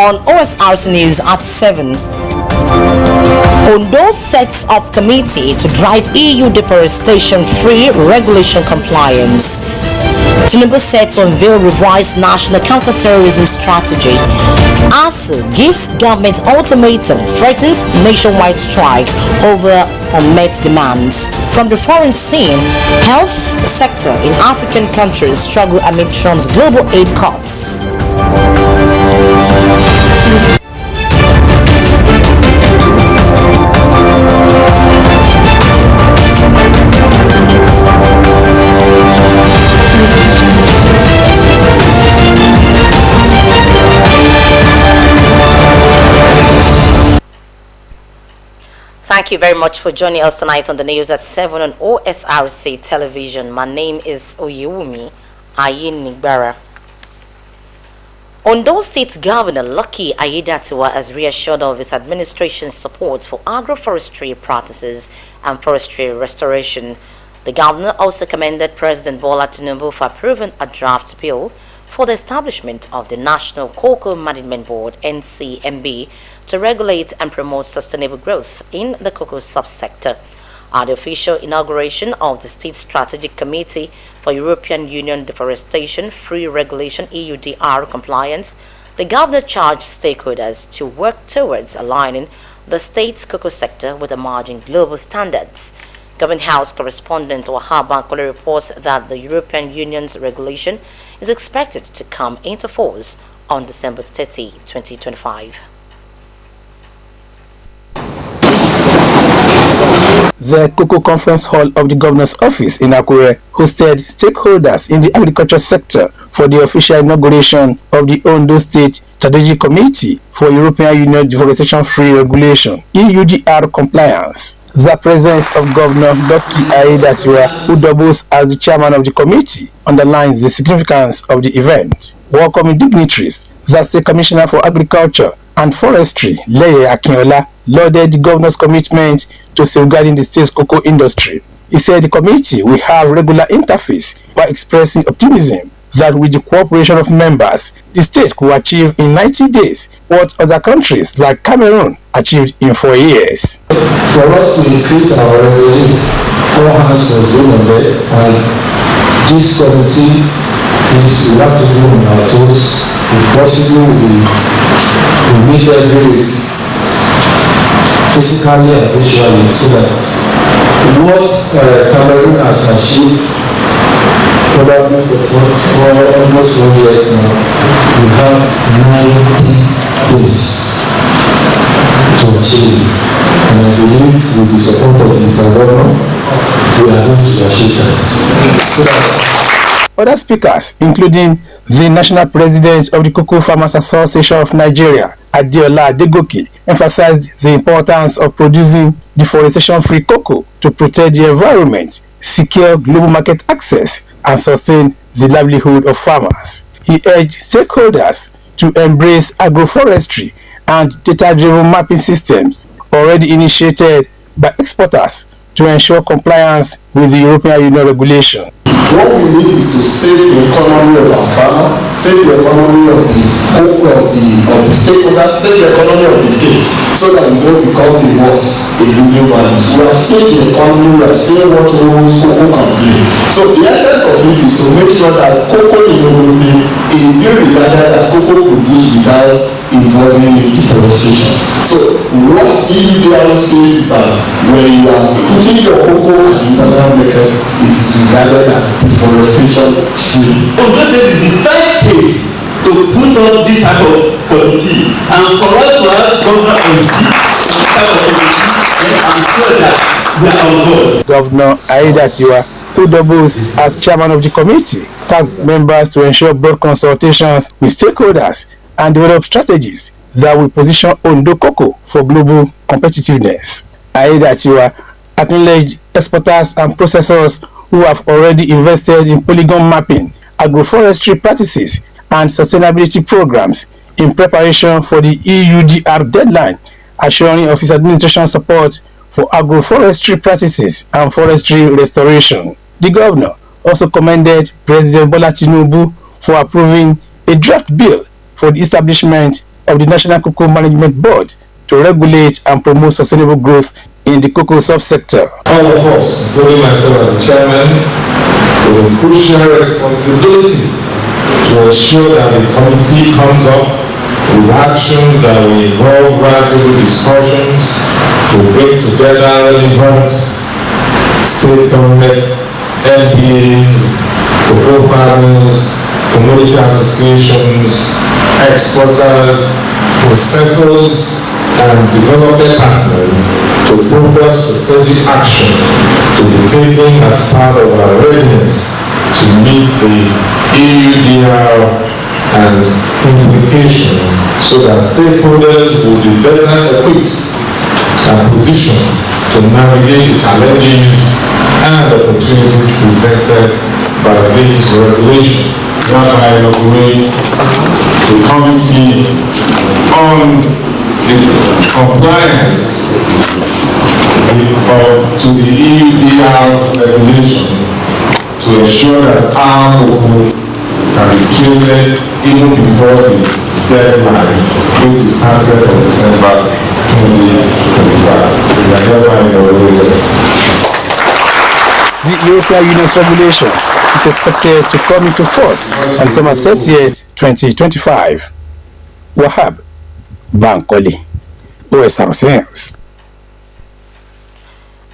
on Osrc News at 7. Ondo sets up committee to drive EU deforestation-free regulation compliance. Tinubu set to unveil revised national counter-terrorism strategy. Osrc gives government ultimatum, threatens nationwide strike over unmet demands. From the foreign scene, health sector in African countries struggle amid Trump's global aid cuts. Thank you very much for joining us tonight on the news at 7 on Osrc television. My name is Oyewumi Ayinigbara. Ondo State Governor Lucky Aiyedatiwa has reassured of his administration's support for agroforestry practices and forestry restoration. The governor also commended President Bola Tinubu for approving a draft bill for the establishment of the National Cocoa Management Board (NCMB) to regulate and promote sustainable growth in the cocoa subsector. At the official inauguration of the State Strategic Committee for European Union Deforestation Free Regulation (EUDR) compliance, the governor charged stakeholders to work towards aligning the state's cocoa sector with emerging global standards. Government House correspondent Wahab Bankole reports that the European Union's regulation is expected to come into force on December 30, 2025. The Cocoa Conference Hall of the Governor's Office in Akure hosted stakeholders in the agriculture sector for the official inauguration of the Ondo State Strategic Committee for European Union Deforestation-Free Regulation (EUDR) compliance. The presence of Governor Lucky Aiyedatiwa, who doubles as the chairman of the committee, underlines the significance of the event. Welcoming dignitaries, the State Commissioner for Agriculture and Forestry, Leye Akinola, lauded the governor's commitment to safeguarding the state's cocoa industry. He said the committee will have regular interface while expressing optimism that with the cooperation of members, the state could achieve in 90 days what other countries like Cameroon achieved in 4 years. For us to increase our revenue, all hands must be on deck, and this committee is we have to be on our toes. If possible, we meet every week, physically and visually, so that what Cameroon has achieved probably for almost 1 year now, we have 90 days to achieve, and I believe with the support of Mr. Governor, we are going to achieve that. Other speakers, including the National President of the Cocoa Farmers Association of Nigeria, Adeola Adegoke, emphasized the importance of producing deforestation-free cocoa to protect the environment, secure global market access, and sustain the livelihood of farmers. He urged stakeholders to embrace agroforestry and data-driven mapping systems already initiated by exporters to ensure compliance with the European Union regulation. What we need is to save the economy of our farmer, save the economy of the stakeholder, save the economy of the state, so that we don't become the worst in new values. We have seen the economy, we have seen what roles cocoa can play. So the essence of it is to make sure that cocoa innovation is being regarded as cocoa produced without involving deforestation. So what EUDR says is that when you are putting your cocoa at the internal market, it is regarded as deforestation free. Ondo State is the first state to put up this type of committee, and for us to have governor and see type of committee, I'm sure that we are on board. Governor Aiyedatiwa, who doubles as chairman of the committee, tasked members to ensure broad consultations with stakeholders and develop strategies that will position Ondo cocoa for global competitiveness. Aiyedatiwa acknowledged exporters and processors who have already invested in polygon mapping, agroforestry practices, and sustainability programs in preparation for the EUDR deadline, assuring of his administration support for agroforestry practices and forestry restoration. The governor also commended President Bola Tinubu for approving a draft bill for the establishment of the National Cocoa Management Board to regulate and promote sustainable growth in the cocoa subsector. All of us, including myself as the chairman, with a crucial responsibility to ensure that the committee comes up with actions that will involve roundtable discussions to bring together relevant state government, MPAs, cocoa farmers, community associations, exporters, processors, and development partners to progress strategic action to be taken as part of our readiness to meet the EUDR and implication so that stakeholders will be better equipped and positioned to navigate the challenges and opportunities presented by this regulation. Thereby inaugurate the committee on the compliance to the EUDR regulation to ensure that our cocoa can be traded even before the deadline, which is started on December 2025. We are hereby inaugurated. The European Union's regulation is expected to come into force on December 30th, 2025. Wahab Bankole, Osrc News.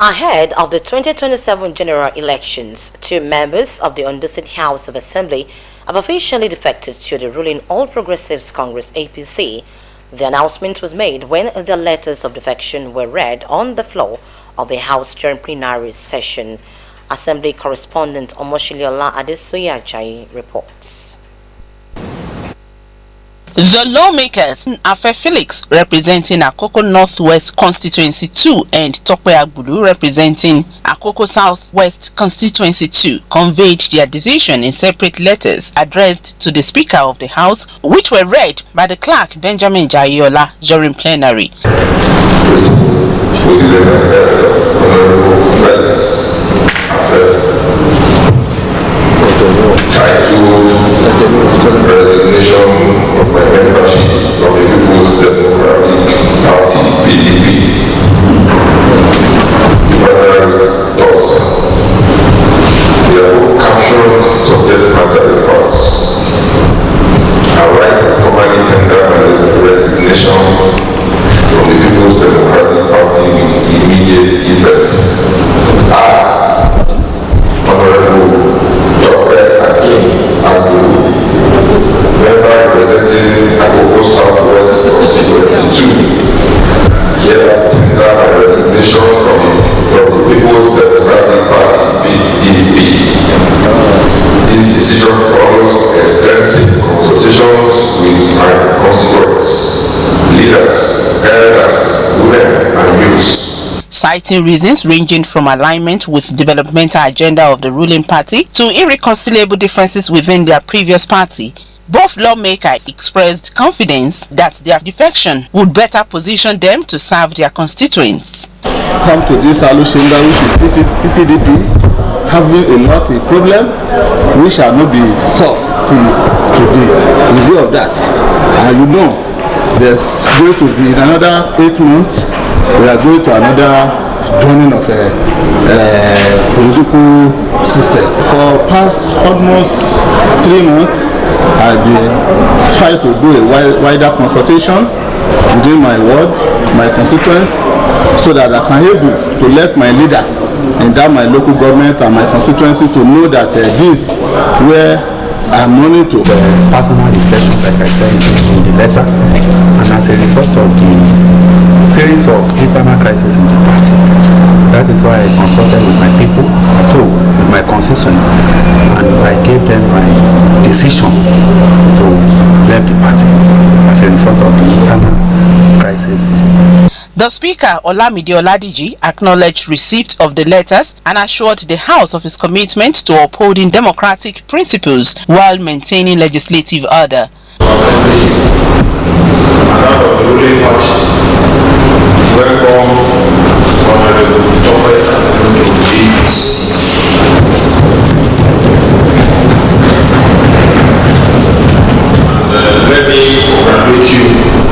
Ahead of the 2027 general elections, 2 members of the Ondo State House of Assembly have officially defected to the ruling All Progressives Congress (APC). The announcement was made when their letters of defection were read on the floor of the House during plenary session. Assembly correspondent Omoshiliola Adesoye Ajayi reports. The lawmakers, Afe Felix representing Akoko Northwest Constituency 2 and Tope Agbudu representing Akoko Southwest Constituency 2, conveyed their decision in separate letters addressed to the Speaker of the House, which were read by the clerk Benjamin Jayola during plenary. Titled Resignation of my membership of the People's Democratic Party (PDP). The matter is thus: they are both captured subject matter refers. I write to formally tender my resignation from the People's Democratic Party with immediate effect. I, Honorable member representing Akoko Southwest Constituency 2, hereby tender my resignation from the People's Democratic Party (PDP). This decision follows extensive consultations with my constituents, leaders, elders, women, and youths. Citing reasons ranging from alignment with developmental agenda of the ruling party to irreconcilable differences within their previous party, both lawmakers expressed confidence that their defection would better position them to serve their constituents. Come to this solution which is PPDP having a lot of problem which shall not be solved till today. In view of that, and you know, there's going to be in another 8 months. We are going to another joining of a political system. For past almost 3 months, I've been trying to do a wider consultation within my ward, my constituents, so that I can able to let my leader in that my local government and my constituency to know that this where I'm money to personal reflection, like I said in the letter, and as a result of the series of internal crises in the party. That is why I consulted with my people, too, with my constituents, and I gave them my decision to leave the party as a result of the internal crisis. The Speaker, Olamide Oladiji, acknowledged receipt of the letters and assured the House of his commitment to upholding democratic principles while maintaining legislative order. Let me congratulate you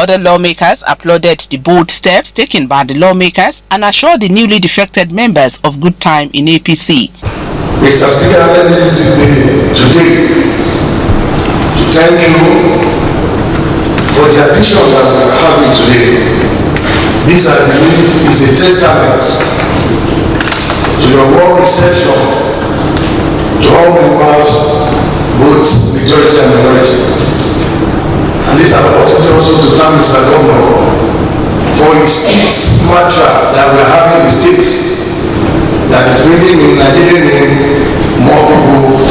Other lawmakers applauded the bold steps taken by the lawmakers and assured the newly defected members of good time in APC. Mr. Speaker, let me use this day today to thank you for the addition that we are having today. This, I believe, is a testament to your warm reception to all members, both majority and minority. And this is an opportunity also to thank Mr. Governor for his mantra that we are having in the state that is bringing in Nigerian more people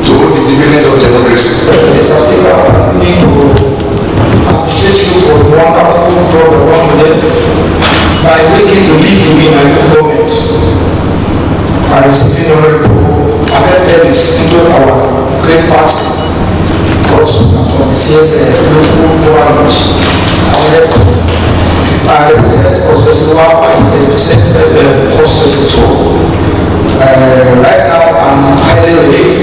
to the dividend of democracy. Mr. Speaker, I need to appreciate you for the wonderful job you have done by making to lead to me in my government and receiving honorable Adelis into our great party. Also from the same local government. I represent Osrc 1 and I represent Osrc 2. Right now I'm highly relieved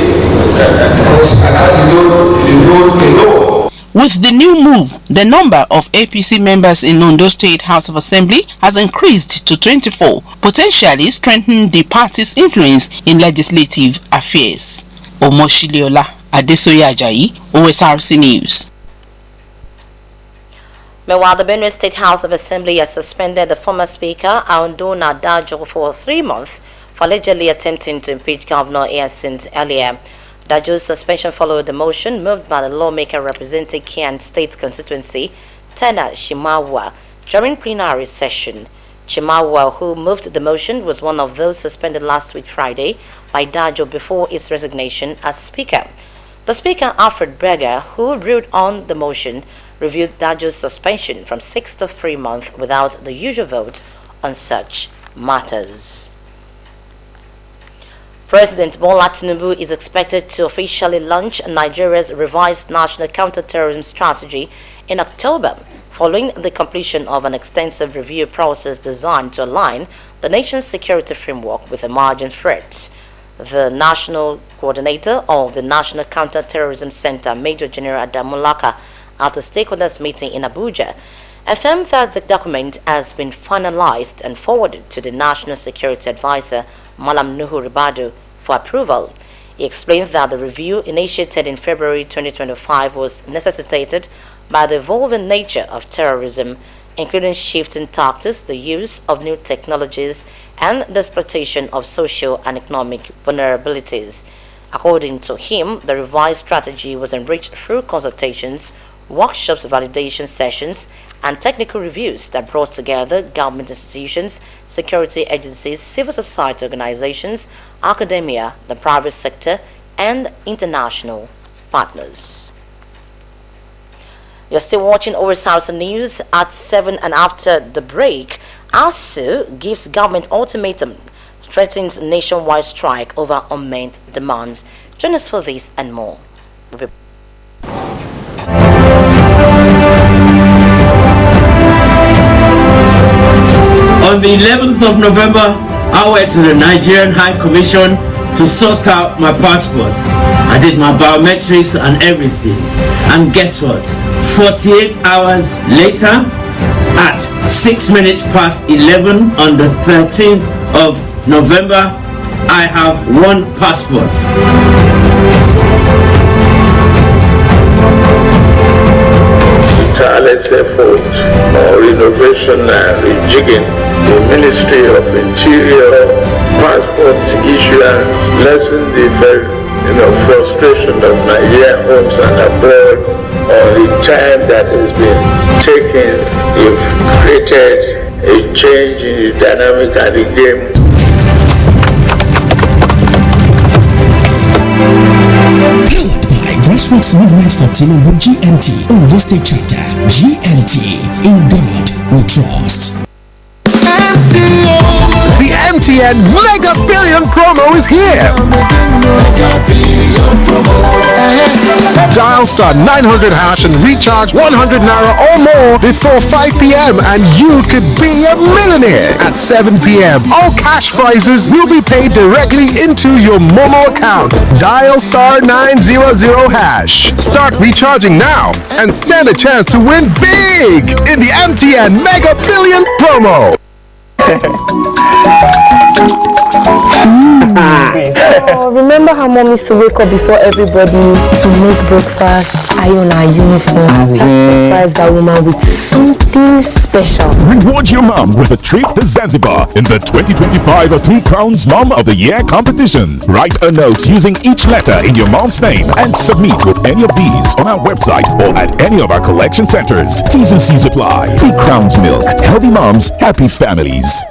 because I can't do the road alone. With the new move, the number of APC members in Ondo State House of Assembly has increased to 24, potentially strengthening the party's influence in legislative affairs. Omoshiliola Adesoye Ajayi, Osrc News. Meanwhile, the Benue State House of Assembly has suspended the former Speaker, Aundona Dajo, for 3 months for allegedly attempting to impeach Governor Hyacinthe earlier. Dajo's suspension followed the motion moved by the lawmaker representing Kian State constituency, Tena Chimawa, during plenary session. Chimawa, who moved the motion, was one of those suspended last week Friday by Dajo before his resignation as Speaker. The Speaker, Alfred Berger, who ruled on the motion, reviewed Dajo's suspension from 6 to 3 months without the usual vote on such matters. President Bola Tinubu is expected to officially launch Nigeria's revised national counter-terrorism strategy in October, following the completion of an extensive review process designed to align the nation's security framework with emerging threats. The national coordinator of the National Counter-Terrorism Center, Major General Adamulaka, at the stakeholders meeting in Abuja, affirmed that the document has been finalized and forwarded to the National Security Advisor, Malam Nuhu Ribadu, for approval. He explained that the review initiated in February 2025 was necessitated by the evolving nature of terrorism, including shifting tactics, the use of new technologies, and the exploitation of social and economic vulnerabilities. According to him, the revised strategy was enriched through consultations, workshops, validation sessions, and technical reviews that brought together government institutions, security agencies, civil society organizations, academia, the private sector, and international partners. You're still watching Osrc News at 7, and after the break, ASU gives government ultimatum, threatens nationwide strike over unmet demands. Join us for this and more. On the 11th of November, I went to the Nigerian High Commission to sort out my passport. I did my biometrics and everything. And guess what? 48 hours later, at 6 minutes past 11 on the 13th of November, I have one passport. Tireless effort or renovation and rejigging the Ministry of Interior, passports issuance, lessen the frustration of Nigerian homes and abroad, or the time that has been taken. You've created a change in the dynamic and the game. Grassroots Movement for Tinubu GMT, Ondo State Chapter. GMT, in God we trust. The MTN Mega Billion promo is here. Dial star 900 hash and recharge 100 naira or more before 5 p.m. and you could be a millionaire. At 7 p.m. all cash prizes will be paid directly into your Momo account. Dial star 900 hash. Start recharging now and stand a chance to win big in the MTN Mega Billion promo. Oh, remember how mom used to wake up before everybody to make breakfast, iron our uniform, surprise that woman with something special. Reward your mom with a trip to Zanzibar in the 2025 Three Crowns Mom of the Year competition. Write a note using each letter in your mom's name and submit with any of these on our website or at any of our collection centers. T's and C's apply. 3 Crowns Milk. Healthy moms, happy families.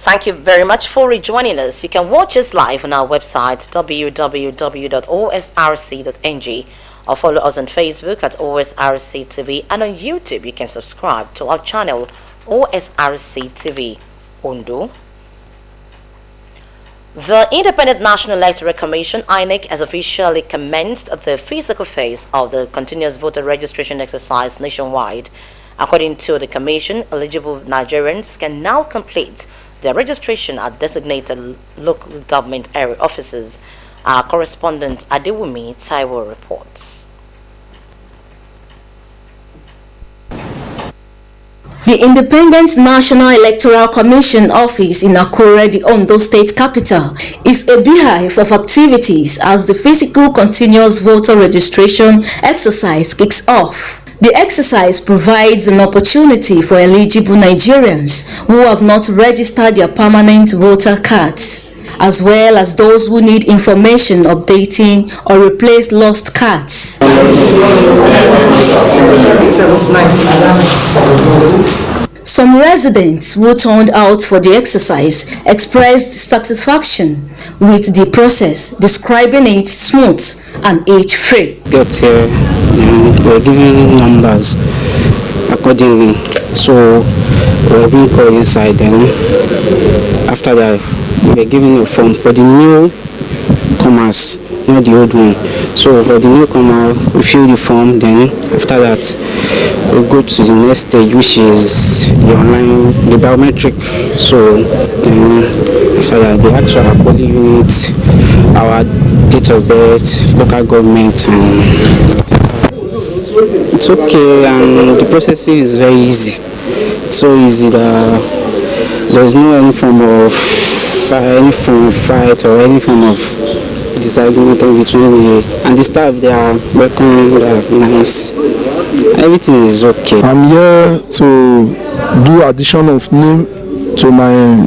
Thank you very much for rejoining us. You can watch us live on our website www.osrc.ng or follow us on Facebook at OSRC TV, and on YouTube you can subscribe to our channel OSRC TV Ondo. The Independent National Electoral Commission (INEC) has officially commenced the physical phase of the continuous voter registration exercise nationwide. According to the Commission, eligible Nigerians can now complete their registration at designated local government area offices. Our correspondent Adewumi Taiwo reports. The Independent National Electoral Commission office in Akure, the Ondo State capital, is a beehive of activities as the physical continuous voter registration exercise kicks off. The exercise provides an opportunity for eligible Nigerians who have not registered their permanent voter cards, as well as those who need information updating or replace lost cards. Some residents who turned out for the exercise expressed satisfaction with the process, describing it smooth and age-free. We're given numbers accordingly, so we're being called inside. Then after that, we're given a form for the newcomers, not the old one. So for the newcomer, we fill the form. Then after that, we go to the next stage, which is the online, the biometric. So then after that, the actual body unit, our date of birth, local government, and it's okay. And the processing is very easy. It's so easy that there is no any form of fight or any form of disagreement between me and the staff. They are welcoming, they are nice. Everything is okay. I'm here to do addition of name to my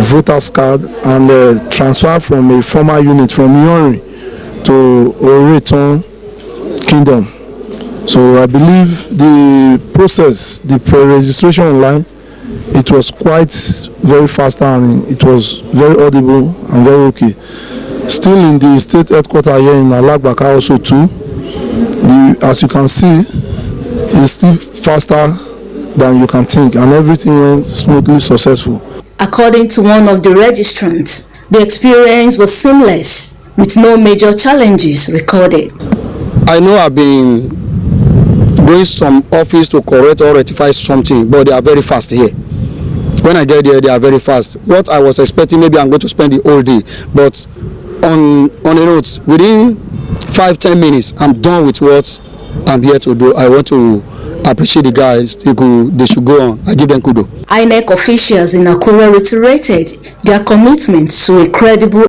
voter's card and transfer from a former unit from Yori to Oreton Kingdom. So I believe the process, the pre-registration online, it was quite very fast and it was very audible and very okay. Still in the state headquarters here in Alagbaka also too, as you can see, it's still faster than you can think, and everything went smoothly successful. According to one of the registrants, the experience was seamless with no major challenges recorded. I know I've been going some office to correct or rectify something, but they are very fast here. When I get there, they are very fast. What I was expecting, maybe I'm going to spend the whole day, but on a note, within 5-10 minutes, I'm done with what I'm here to do. I want to appreciate the guys. They should go on. I give them kudos. INEC officials in Akure reiterated their commitment to a credible